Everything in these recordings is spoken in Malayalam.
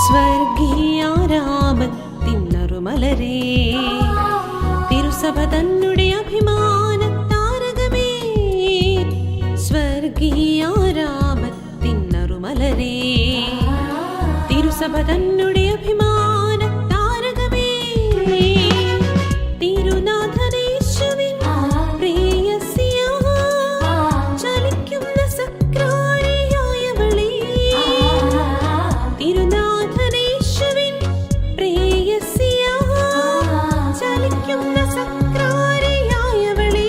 സ്വർഗീയാരാമത്തിന്നറുമലരേ തിരുസഭ തന്നുടെ അഭിമാന താരകമേ സ്വർഗീയാരാമത്തിന്നറുമലരേ തിരുസഭ തന്നുടെ അഭിമാന താരകമേ തിരുനാഥനേശുവിൻ പ്രേയസിയായി ചലിക്കുന്ന സക്രാരിയായവളേ തിരുനാഥനേശുവിൻ പ്രേയസിയായി ചലിക്കുന്ന സക്രാരിയായവളേ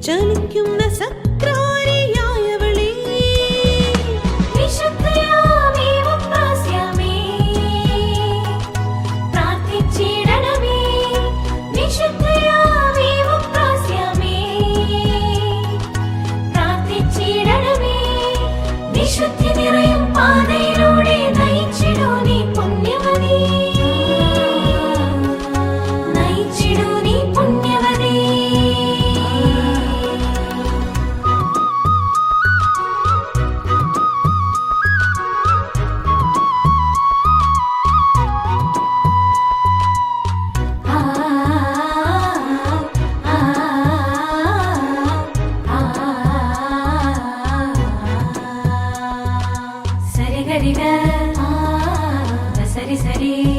ചലിക്കുന്ന സക്രാരിയായവളേ വിശുദ്ധി നിറയും പാതയിലൂടെ നയിച്ചിടൂ നീ പുണ്യവതി നയിച്ചിടൂ നീ പുണ്യവതി സരി സരി